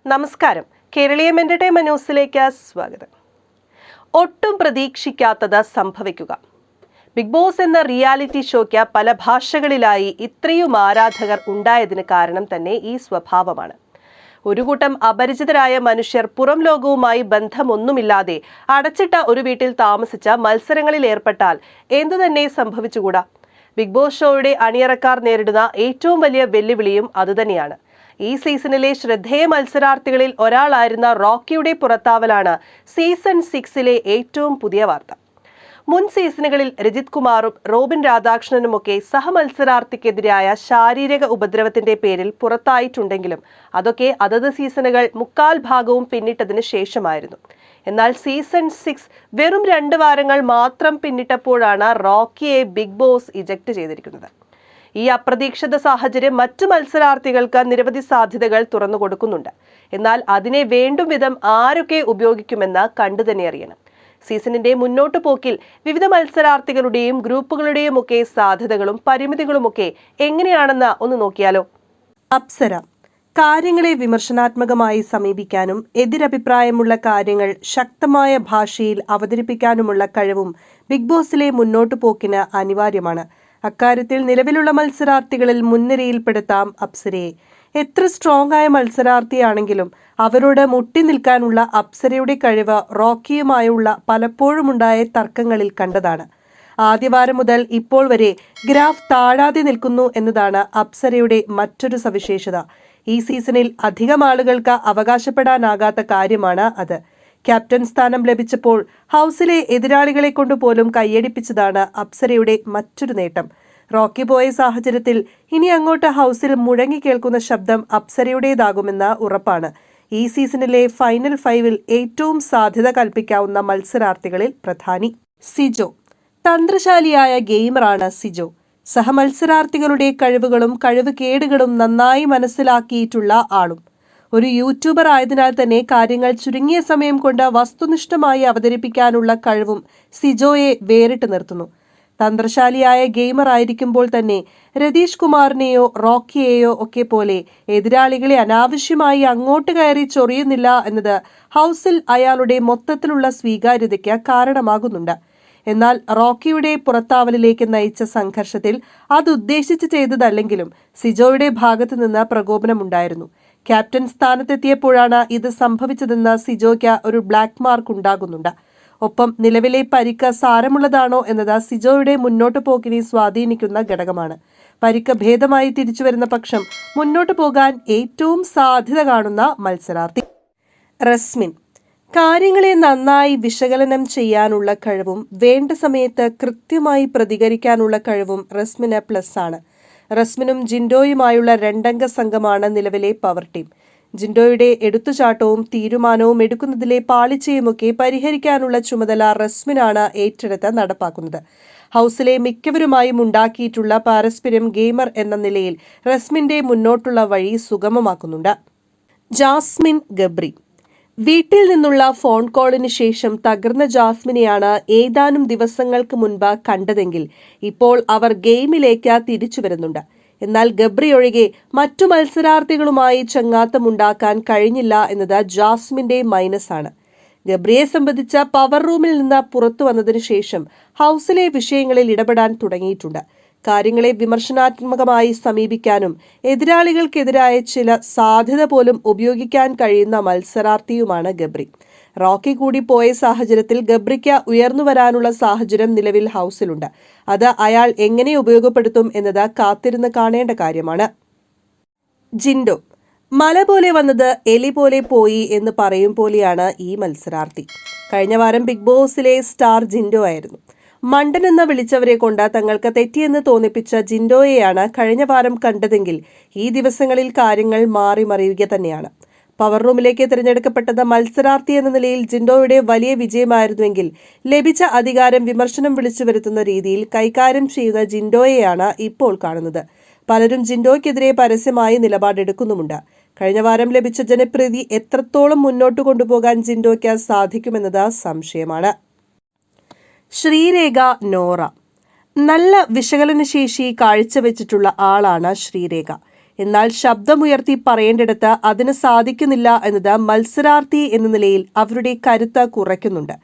നമസ്കാരം. കേരളീയം എന്റർടൈൻമെന്റ് ന്യൂസിലേക്ക് സ്വാഗതം. ഒട്ടും പ്രതീക്ഷിക്കാത്തത് സംഭവിക്കുക. ബിഗ് ബോസ് എന്ന റിയാലിറ്റി ഷോയ്ക്ക് പല ഭാഷകളിലായി ഇത്രയും ആരാധകർ ഉണ്ടായതിന് കാരണം തന്നെ ഈ സ്വഭാവമാണ്. ഒരു കൂട്ടം അപരിചിതരായ മനുഷ്യർ പുറം ലോകവുമായി ബന്ധമൊന്നുമില്ലാതെ അടച്ചിട്ട ഒരു വീട്ടിൽ താമസിച്ച മത്സരങ്ങളിൽ ഏർപ്പെട്ടാൽ എന്തുതന്നെ സംഭവിച്ചുകൂടാ. ബിഗ് ബോസ് ഷോയുടെ അണിയറക്കാർ നേരിടുന്ന ഏറ്റവും വലിയ വെല്ലുവിളിയും അതുതന്നെയാണ്. ഈ സീസണിലെ ശ്രദ്ധേയ മത്സരാർത്ഥികളിൽ ഒരാളായിരുന്ന റോക്കിയുടെ പുറത്താവലാണ് സീസൺ 6-ലെ ഏറ്റവും പുതിയ വാർത്ത. മുൻ സീസണുകളിൽ രജിത് കുമാറും റോബിൻ രാധാകൃഷ്ണനുമൊക്കെ സഹമത്സരാർത്ഥിക്കെതിരായ ശാരീരിക ഉപദ്രവത്തിന്റെ പേരിൽ പുറത്തായിട്ടുണ്ടെങ്കിലും അതൊക്കെ അതത് സീസണുകൾ 3/4 ഭാഗവും പിന്നിട്ടതിന് ശേഷമായിരുന്നു. എന്നാൽ സീസൺ 6 വെറും 2 വാരങ്ങൾ മാത്രം പിന്നിട്ടപ്പോഴാണ് റോക്കിയെ ബിഗ് ബോസ് ഇജക്ട് ചെയ്തിരിക്കുന്നത്. ഈ അപ്രതീക്ഷിത സാഹചര്യം മറ്റു മത്സരാർത്ഥികൾക്ക് നിരവധി സാധ്യതകൾ തുറന്നു കൊടുക്കുന്നുണ്ട്. എന്നാൽ അതിനെ വേണ്ടും വിധം ആരൊക്കെ ഉപയോഗിക്കുമെന്ന് കണ്ടുതന്നെ അറിയണം. സീസണിന്റെ മുന്നോട്ടു പോക്കിൽ വിവിധ മത്സരാർത്ഥികളുടെയും ഗ്രൂപ്പുകളുടെയും ഒക്കെ സാധ്യതകളും പരിമിതികളുമൊക്കെ എങ്ങനെയാണെന്ന് ഒന്ന് നോക്കിയാലോ. അപ്സര കാര്യങ്ങളെ വിമർശനാത്മകമായി സമീപിക്കാനും എതിരഭിപ്രായമുള്ള കാര്യങ്ങൾ ശക്തമായ ഭാഷയിൽ അവതരിപ്പിക്കാനുമുള്ള കഴിവും ബിഗ് ബോസിലെ മുന്നോട്ടു പോക്കിന് അനിവാര്യമാണ്. അക്കാര്യത്തിൽ നിലവിലുള്ള മത്സരാർത്ഥികളിൽ മുൻനിരയിൽപ്പെടുത്താം അപ്സരയെ. എത്ര സ്ട്രോങ് ആയ മത്സരാർത്ഥിയാണെങ്കിലും അവരോട് മുട്ടി നിൽക്കാനുള്ള അപ്സരയുടെ കഴിവ് റോക്കിയുമായുള്ള പലപ്പോഴുമുണ്ടായ തർക്കങ്ങളിൽ കണ്ടതാണ്. ആദ്യവാരം മുതൽ ഇപ്പോൾ വരെ ഗ്രാഫ് താഴാതെ നിൽക്കുന്നു എന്നതാണ് അപ്സരയുടെ മറ്റൊരു സവിശേഷത. ഈ സീസണിൽ അധികം ആളുകൾക്ക് അവകാശപ്പെടാനാകാത്ത കാര്യമാണ് അത്. ക്യാപ്റ്റൻ സ്ഥാനം ലഭിച്ചപ്പോൾ ഹൗസിലെ എതിരാളികളെ കൊണ്ടുപോലും കൈയടിപ്പിച്ചതാണ് അപ്സരയുടെ മറ്റൊരു നേട്ടം. റോക്കി പോയ സാഹചര്യത്തിൽ ഇനി അങ്ങോട്ട് ഹൗസിൽ മുഴങ്ങി കേൾക്കുന്ന ശബ്ദം അപ്സരയുടേതാകുമെന്ന് ഉറപ്പാണ്. ഈ സീസണിലെ ഫൈനൽ 5-ൽ ഏറ്റവും സാധ്യത കൽപ്പിക്കാവുന്ന മത്സരാർത്ഥികളിൽ പ്രധാനി സിജോ. തന്ത്രശാലിയായ ഗെയിമറാണ് സിജോ. സഹമത്സരാർത്ഥികളുടെ കഴിവുകളും കഴിവുകേടുകളും നന്നായി മനസ്സിലാക്കിയിട്ടുള്ള ആളും. ഒരു യൂട്യൂബർ ആയതിനാൽ തന്നെ കാര്യങ്ങൾ ചുരുങ്ങിയ സമയം കൊണ്ട് വസ്തുനിഷ്ഠമായി അവതരിപ്പിക്കാനുള്ള കഴിവും സിജോയെ വേറിട്ട് നിർത്തുന്നു. തന്ത്രശാലിയായ ഗെയിമർ ആയിരിക്കുമ്പോൾ തന്നെ രതീഷ് കുമാറിനെയോ റോക്കിയെയോ ഒക്കെ പോലെ എതിരാളികളെ അനാവശ്യമായി അങ്ങോട്ട് കയറി ചൊറിയുന്നില്ല എന്നത് ഹൗസിൽ അയാളുടെ മൊത്തത്തിലുള്ള സ്വീകാര്യതയ്ക്ക് കാരണമാകുന്നുണ്ട്. എന്നാൽ റോക്കിയുടെ പുറത്താവലിലേക്ക് നയിച്ച സംഘർഷത്തിൽ അതുദ്ദേശിച്ച് ചെയ്തതല്ലെങ്കിലും സിജോയുടെ ഭാഗത്തു നിന്ന് പ്രകോപനമുണ്ടായിരുന്നു. ക്യാപ്റ്റൻ സ്ഥാനത്തെത്തിയപ്പോഴാണ് ഇത് സംഭവിച്ചതെന്ന് സിജോയ്ക്ക് ഒരു ബ്ലാക്ക് മാർക്ക് ഉണ്ടാകുന്നുണ്ട്. ഒപ്പം നിലവിലെ പരിക്ക് സാരമുള്ളതാണോ എന്നത് സിജോയുടെ മുന്നോട്ടു പോക്കിനെ സ്വാധീനിക്കുന്ന ഘടകമാണ്. പരിക്ക് ഭേദമായി തിരിച്ചുവരുന്ന പക്ഷം മുന്നോട്ടു പോകാൻ ഏറ്റവും സാധ്യത കാണുന്ന മത്സരാർത്ഥി റസ്മിൻ. കാര്യങ്ങളെ നന്നായി വിശകലനം ചെയ്യാനുള്ള കഴിവും വേണ്ട സമയത്ത് കൃത്യമായി പ്രതികരിക്കാനുള്ള കഴിവും റസ്മിന് പ്ലസ് ആണ്. റസ്മിനും ജിൻഡോയുമായുള്ള 2-അംഗ സംഘമാണ് നിലവിലെ പവർ ടീം. ജിൻഡോയുടെ എടുത്തുചാട്ടവും തീരുമാനവും എടുക്കുന്നതിലെ പാളിച്ചയുമൊക്കെ പരിഹരിക്കാനുള്ള ചുമതല റസ്മിനാണ് ഏറ്റെടുത്ത് നടപ്പാക്കുന്നത്. ഹൗസിലെ മിക്കവരുമായും ഉണ്ടാക്കിയിട്ടുള്ള പാരസ്പര്യം ഗെയിമർ എന്ന നിലയിൽ റസ്മിന്റെ മുന്നോട്ടുള്ള വഴി സുഗമമാക്കുന്നുണ്ട്. ജാസ്മിൻ ഗബ്രി. വീട്ടിൽ നിന്നുള്ള ഫോൺ കോളിന് ശേഷം തകർന്ന ജാസ്മിനെയാണ് ഏതാനും ദിവസങ്ങൾക്ക് മുൻപ് കണ്ടതെങ്കിൽ ഇപ്പോൾ അവർ ഗെയിമിലേക്ക് തിരിച്ചു വരുന്നുണ്ട്. എന്നാൽ ഗബ്രി ഒഴികെ മറ്റു മത്സരാർത്ഥികളുമായി ചങ്ങാത്തമുണ്ടാക്കാൻ കഴിഞ്ഞില്ല എന്നത് ജാസ്മിന്റെ മൈനസാണ്. ഗബ്രിയെ സംബന്ധിച്ച പവർ റൂമിൽ നിന്ന് പുറത്തു വന്നതിനു ശേഷം ഹൗസിലെ വിഷയങ്ങളിൽ ഇടപെടാൻ തുടങ്ങിയിട്ടുണ്ട്. കാര്യങ്ങളെ വിമർശനാത്മകമായി സമീപിക്കാനും എതിരാളികൾക്കെതിരായ ചില സാധ്യത പോലും ഉപയോഗിക്കാൻ കഴിയുന്ന മത്സരാർത്ഥിയുമാണ് ഗബ്രി. റോക്കി കൂടി പോയ സാഹചര്യത്തിൽ ഗബ്രിക്ക് ഉയർന്നു വരാനുള്ള സാഹചര്യം നിലവിൽ ഹൗസിലുണ്ട്. അത് അയാൾ എങ്ങനെ ഉപയോഗപ്പെടുത്തും എന്നത് കാത്തിരുന്ന് കാണേണ്ട കാര്യമാണ്. ജിൻഡോ. മല പോലെ വന്നത് എലി പോലെ പോയി എന്ന് പറയും പോലെയാണ് ഈ മത്സരാർത്ഥി. കഴിഞ്ഞ വാരം ബിഗ് ബോസിലെ സ്റ്റാർ ജിൻഡോ ആയിരുന്നു. മണ്ടനെന്ന് വിളിച്ചവരെ കൊണ്ട് തങ്ങൾക്ക് തെറ്റിയെന്ന് തോന്നിപ്പിച്ച ജിൻഡോയെയാണ് കഴിഞ്ഞ വാരം കണ്ടതെങ്കിൽ ഈ ദിവസങ്ങളിൽ കാര്യങ്ങൾ മാറി മറിയുക തന്നെയാണ്. പവർ റൂമിലേക്ക് തിരഞ്ഞെടുക്കപ്പെട്ടത് മത്സരാർത്ഥി എന്ന നിലയിൽ ജിൻഡോയുടെ വലിയ വിജയമായിരുന്നുവെങ്കിൽ ലഭിച്ച അധികാരം വിമർശനം വിളിച്ചു വരുത്തുന്ന രീതിയിൽ കൈകാര്യം ചെയ്യുന്ന ജിൻഡോയെയാണ് ഇപ്പോൾ കാണുന്നത്. പലരും ജിൻഡോയ്ക്കെതിരെ പരസ്യമായി നിലപാടെടുക്കുന്നുമുണ്ട്. കഴിഞ്ഞ വാരം ലഭിച്ച ജനപ്രീതി എത്രത്തോളം മുന്നോട്ട് കൊണ്ടുപോകാൻ ജിൻഡോയ്ക്ക് സാധിക്കുമെന്നത് സംശയമാണ്. ശ്രീരേഖ നോറ. നല്ല വിശകലനശേഷി കാഴ്ചവെച്ചിട്ടുള്ള ആളാണ് ശ്രീരേഖ. എന്നാൽ ശബ്ദമുയർത്തി പറയേണ്ടിടത്ത് അതിന് സാധിക്കുന്നില്ല എന്നത് മത്സരാർത്ഥി എന്ന നിലയിൽ അവരുടെ കരുത്ത് കുറയ്ക്കുന്നുണ്ട്.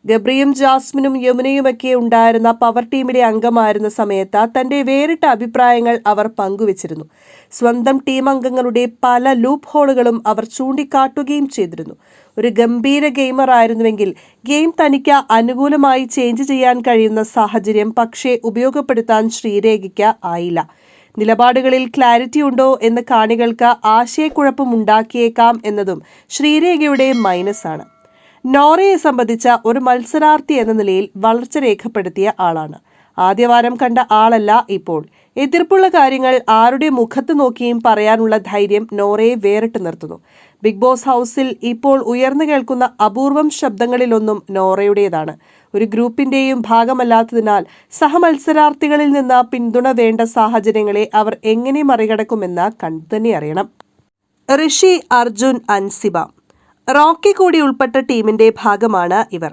ഗബ്രിയും ജാസ്മിനും യമുനയുമൊക്കെ ഉണ്ടായിരുന്ന പവർ ടീമിലെ അംഗമായിരുന്ന സമയത്ത് തന്റെ വേറിട്ട അഭിപ്രായങ്ങൾ അവർ പങ്കുവച്ചിരുന്നു. സ്വന്തം ടീം അംഗങ്ങളുടെ പല ലൂപ്പ് ഹോളുകളും അവർ ചൂണ്ടിക്കാട്ടുകയും ചെയ്തിരുന്നു. ഒരു ഗംഭീര ഗെയിമർ ആയിരുന്നുവെങ്കിൽ ഗെയിം തനിക്ക് അനുകൂലമായി ചേഞ്ച് ചെയ്യാൻ കഴിയുന്ന സാഹചര്യം പക്ഷേ ഉപയോഗപ്പെടുത്താൻ ശ്രീരേഖയ്ക്ക് ആയില്ല. നിലപാടുകളിൽ ക്ലാരിറ്റി ഉണ്ടോ എന്ന് കാണികൾക്ക് ആശയക്കുഴപ്പമുണ്ടാക്കിയേക്കാം എന്നതും ശ്രീരേഖയുടെ മൈനസാണ്. നോറയെ സംബന്ധിച്ച ഒരു മത്സരാർത്ഥി എന്ന നിലയിൽ വളർച്ച രേഖപ്പെടുത്തിയ ആളാണ്. ആദ്യവാരം കണ്ട ആളല്ല ഇപ്പോൾ. എതിർപ്പുള്ള കാര്യങ്ങൾ ആരുടെ മുഖത്ത് നോക്കിയും പറയാനുള്ള ധൈര്യം നോറയെ വേറിട്ട് നിർത്തുന്നു. ബിഗ് ബോസ് ഹൗസിൽ ഇപ്പോൾ ഉയർന്നു കേൾക്കുന്ന അപൂർവം ശബ്ദങ്ങളിലൊന്നും നോറയുടേതാണ്. ഒരു ഗ്രൂപ്പിന്റെയും ഭാഗമല്ലാത്തതിനാൽ സഹമത്സരാർത്ഥികളിൽ നിന്ന് പിന്തുണ വേണ്ട സാഹചര്യങ്ങളെ അവർ എങ്ങനെ മറികടക്കുമെന്ന് കണ്ടുതന്നെ അറിയണം. ഋഷി, അർജുൻ, അൻസിബ, റോക്കി കൂടി ഉൾപ്പെട്ട ടീമിന്റെ ഭാഗമാണ് ഇവർ.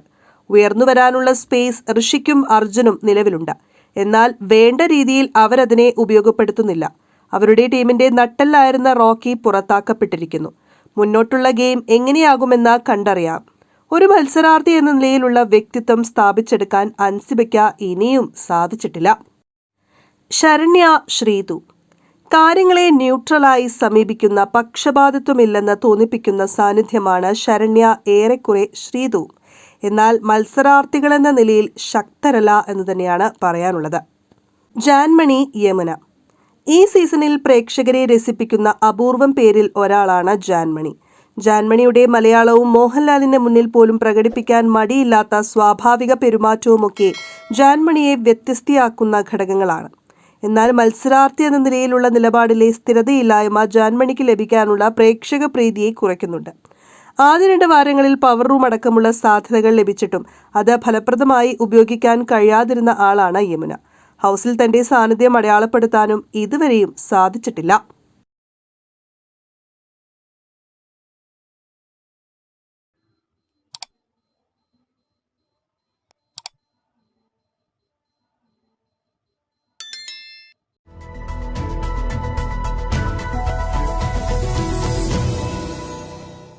ഉയർന്നു വരാനുള്ള സ്പേസ് ഋഷിക്കും അർജുനും നിലവിലുണ്ട്. എന്നാൽ വേണ്ട രീതിയിൽ അവരതിനെ ഉപയോഗപ്പെടുത്തുന്നില്ല. അവരുടെ ടീമിന്റെ നട്ടെല്ലായിരുന്ന റോക്കി പുറത്താക്കപ്പെട്ടിരിക്കുന്നു. മുന്നോട്ടുള്ള ഗെയിം എങ്ങനെയാകുമെന്ന് കണ്ടറിയാം. ഒരു മത്സരാർത്ഥി എന്ന നിലയിലുള്ള വ്യക്തിത്വം സ്ഥാപിച്ചെടുക്കാൻ അൻസിബയ്ക്ക് ഇനിയും സാധിച്ചിട്ടില്ല. ശരണ്യ, ശ്രീതു, കാര്യങ്ങളെ ന്യൂട്രലായി സമീപിക്കുന്ന, പക്ഷപാതിത്വമില്ലെന്ന് തോന്നിപ്പിക്കുന്ന സാന്നിധ്യമാണ് ശരണ്യ, ഏറെക്കുറെ ശ്രീതു. എന്നാൽ മത്സരാർത്ഥികളെന്ന നിലയിൽ ശക്തരല്ല എന്ന് തന്നെയാണ് പറയാനുള്ളത്. ജാൻമണി, യമുന, ഈ സീസണിൽ പ്രേക്ഷകരെ രസിപ്പിക്കുന്ന അപൂർവം പേരിൽ ഒരാളാണ് ജാൻമണി. ജാൻമണിയുടെ മലയാളവും മോഹൻലാലിന്റെ മുന്നിൽ പോലും പ്രകടിപ്പിക്കാൻ മടിയില്ലാത്ത സ്വാഭാവിക പെരുമാറ്റവുമൊക്കെ ജാൻമണിയെ വ്യത്യസ്തയാക്കുന്ന ഘടകങ്ങളാണ്. എന്നാൽ മത്സരാർത്ഥി എന്ന നിലയിലുള്ള നിലപാടിലെ സ്ഥിരതയില്ലായ്മ ജാൻമണിക്ക് ലഭിക്കാനുള്ള പ്രേക്ഷക പ്രീതിയെ കുറയ്ക്കുന്നുണ്ട്. ആദ്യ 2 വാരങ്ങളിൽ പവർ റൂം അടക്കമുള്ള സാധ്യതകൾ ലഭിച്ചിട്ടും അത് ഫലപ്രദമായി ഉപയോഗിക്കാൻ കഴിയാതിരുന്ന ആളാണ് യമുന. ഹൗസിൽ തന്റെ സാന്നിധ്യം അടയാളപ്പെടുത്താനും ഇതുവരെയും സാധിച്ചിട്ടില്ല.